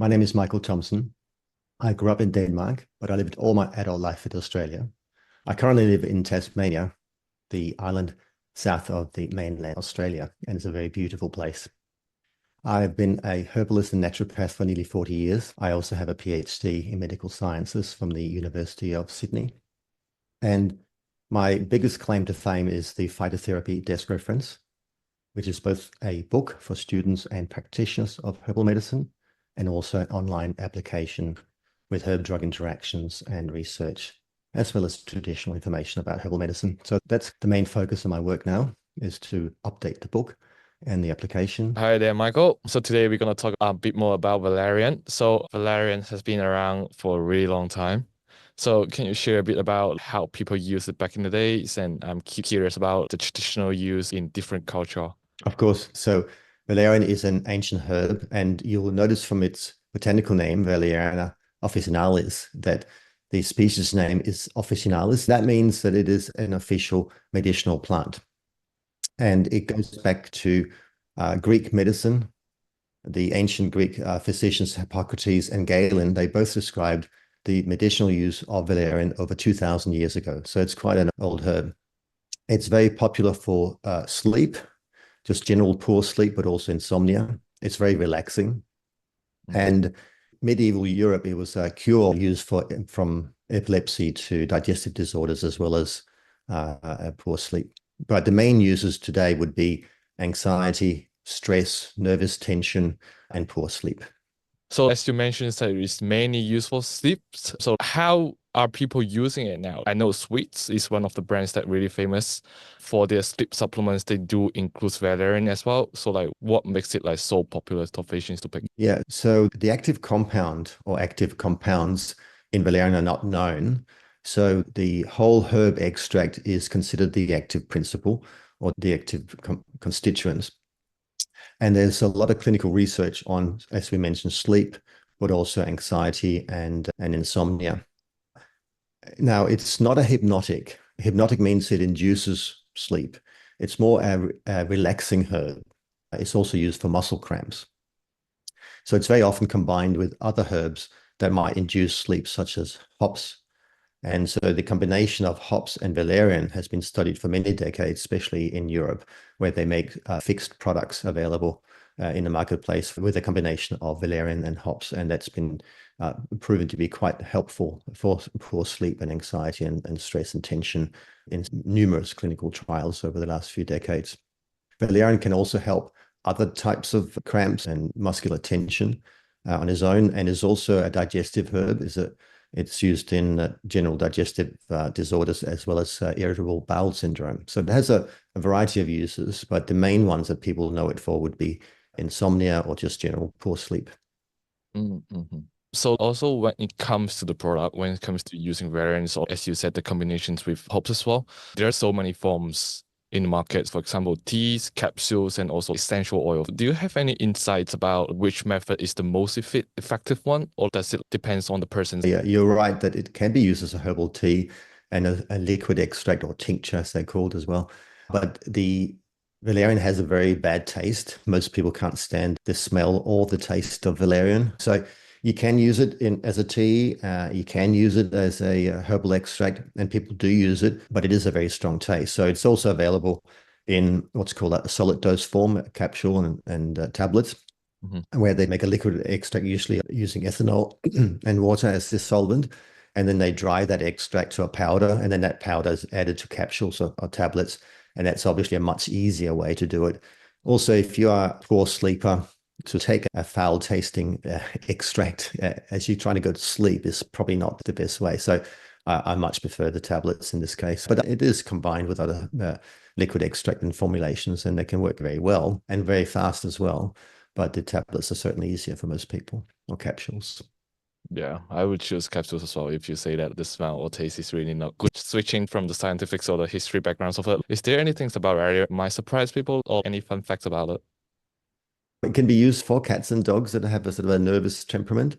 My name is Michael Thomsen. I grew up in Denmark, but I lived all my adult life in Australia. I currently live in Tasmania, the island south of the mainland Australia, and it's a very beautiful place. I've been a herbalist and naturopath for nearly 40 years. I also have a PhD in medical sciences from the University of Sydney. And my biggest claim to fame is the Phytotherapy Desk Reference, which is both a book for students and practitioners of herbal medicine and also an online application with herb-drug interactions and research, as well as traditional information about herbal medicine. So that's the main focus of my work now, is to update the book and the application. Hi there, Michael. So today we're going to talk a bit more about Valerian. So Valerian has been around for a really long time. So can you share a bit about how people used it back in the days? And I'm curious about the traditional use in different culture. Of course. So Valerian is an ancient herb, and you'll notice from its botanical name, Valeriana officinalis, that the species name is officinalis. That means that it is an official medicinal plant. And it goes back to Greek medicine. The ancient Greek physicians Hippocrates and Galen, they both described the medicinal use of valerian over 2,000 years ago. So it's quite an old herb. It's very popular for sleep, just general poor sleep, but also insomnia. It's very relaxing. And medieval Europe, it was a cure used from epilepsy to digestive disorders, as well as poor sleep. But the main uses today would be anxiety, stress, nervous tension, and poor sleep. So as you mentioned, that it's mainly used for sleep. So how are people using it now? I know Sweets is one of the brands that really famous for their sleep supplements. They do include valerian as well. So like what makes it like so popular for patients to pick? Yeah, so the active compound or active compounds in valerian are not known. So the whole herb extract is considered the active principle or the active constituents. And there's a lot of clinical research on, as we mentioned, sleep, but also anxiety and insomnia. Now, it's not a hypnotic. Hypnotic means it induces sleep. It's more a relaxing herb. It's also used for muscle cramps. So it's very often combined with other herbs that might induce sleep, such as hops. And so the combination of hops and valerian has been studied for many decades, especially in Europe, where they make fixed products available in the marketplace with a combination of valerian and hops. And that's been proven to be quite helpful for poor sleep and anxiety and stress and tension in numerous clinical trials over the last few decades. Valerian can also help other types of cramps and muscular tension on its own, and is also a digestive herb. It's used in general digestive disorders as well as irritable bowel syndrome. So it has a variety of uses, but the main ones that people know it for would be insomnia or just general poor sleep. Mm-hmm. So also when it comes to the product, when it comes to using variants, or as you said, the combinations with hops as well, there are so many forms in the market. For example, teas, capsules, and also essential oil. Do you have any insights about which method is the most effective one, or does it depends on the person? Yeah, you're right that it can be used as a herbal tea and a liquid extract or tincture, as they're called as well. But the valerian has a very bad taste. Most people can't stand the smell or the taste of valerian. So you can use it as a tea. You can use it as a herbal extract, and people do use it, but it is a very strong taste. So it's also available in what's called a solid dose form, a capsule and tablets, where they make a liquid extract, usually using ethanol and water as the solvent. And then they dry that extract to a powder, and then that powder is added to capsules or tablets. And that's obviously a much easier way to do it. Also, if you are a poor sleeper, to take a foul tasting extract as you're trying to go to sleep is probably not the best way. So I much prefer the tablets in this case, but it is combined with other liquid extract and formulations, and they can work very well and very fast as well. But the tablets are certainly easier for most people, or capsules. Yeah, I would choose capsules as well if you say that the smell or taste is really not good. Switching from the scientific or the history backgrounds of it, is there anything about area might surprise people or any fun facts about it? It can be used for cats and dogs that have a sort of a nervous temperament.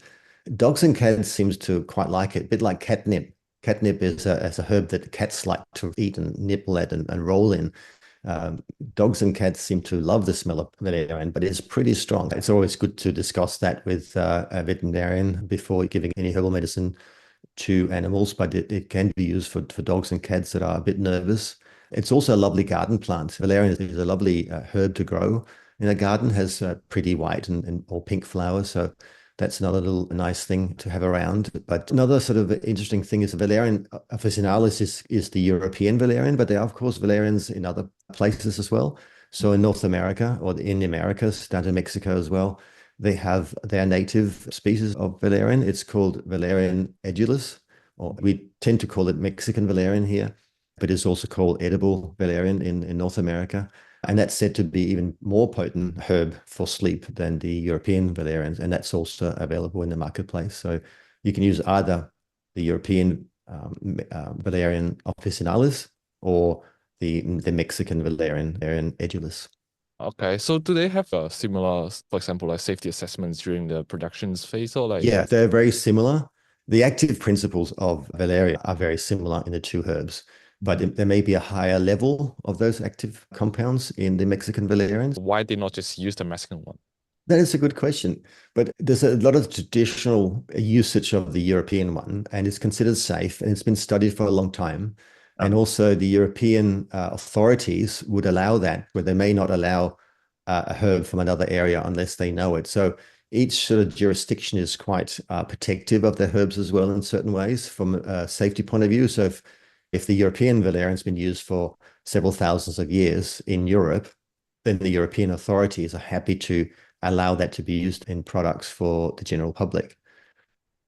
Dogs and cats seems to quite like it, a bit like catnip. Catnip is a herb that cats like to eat and nibble at and roll in. Um, Dogs and cats seem to love the smell of valerian, but it's pretty strong. It's always good to discuss that with a veterinarian before giving any herbal medicine to animals, but it can be used for dogs and cats that are a bit nervous. It's also a lovely garden plant. Valerian is a lovely herb to grow in a garden, has pretty white and or pink flowers. So that's another little nice thing to have around. But another sort of interesting thing is Valerian officinalis is the European Valerian, but there are, of course, Valerians in other places as well. So in North America or in the Americas, down to Mexico as well, they have their native species of valerian. It's called Valerian edulis, or we tend to call it Mexican valerian here, but it's also called edible valerian in North America. And that's said to be even more potent herb for sleep than the European valerians. And that's also available in the marketplace. So you can use either the European Valerian officinalis or the Mexican Valerian edulis. Okay, so do they have a similar, for example, like safety assessments during the productions phase or like? Yeah, they're very similar. The active principles of Valeria are very similar in the two herbs, but there may be a higher level of those active compounds in the Mexican valerians. Why they not just use the Mexican one? That is a good question, but there's a lot of traditional usage of the European one, and it's considered safe, and it's been studied for a long time. And also, the European authorities would allow that, where they may not allow a herb from another area unless they know it. So each sort of jurisdiction is quite protective of their herbs as well in certain ways from a safety point of view. So if the European valerian's been used for several thousands of years in Europe, then the European authorities are happy to allow that to be used in products for the general public.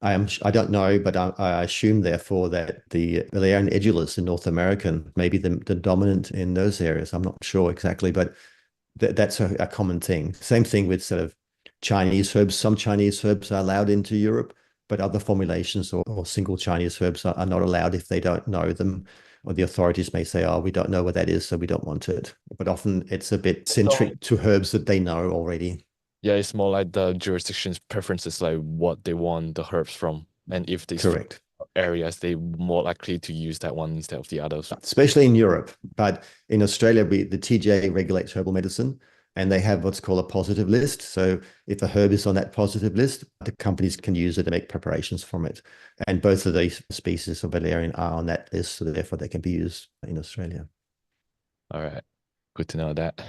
I don't know, but I assume therefore that the Valerian edulis in North America may be the dominant in those areas. I'm not sure exactly, but that's a common thing. Same thing with sort of Chinese herbs. Some Chinese herbs are allowed into Europe, but other formulations or single Chinese herbs are not allowed if they don't know them. Or the authorities may say, oh, we don't know what that is, so we don't want it. But often it's a bit centric to herbs that they know already. Yeah, it's more like the jurisdiction's preferences, like what they want the herbs from. And if these Correct. areas, they more likely to use that one instead of the others. Especially in Europe. But in Australia, the TGA regulates herbal medicine and they have what's called a positive list. So if a herb is on that positive list, the companies can use it to make preparations from it. And both of these species of valerian are on that list, so therefore they can be used in Australia. All right. Good to know that.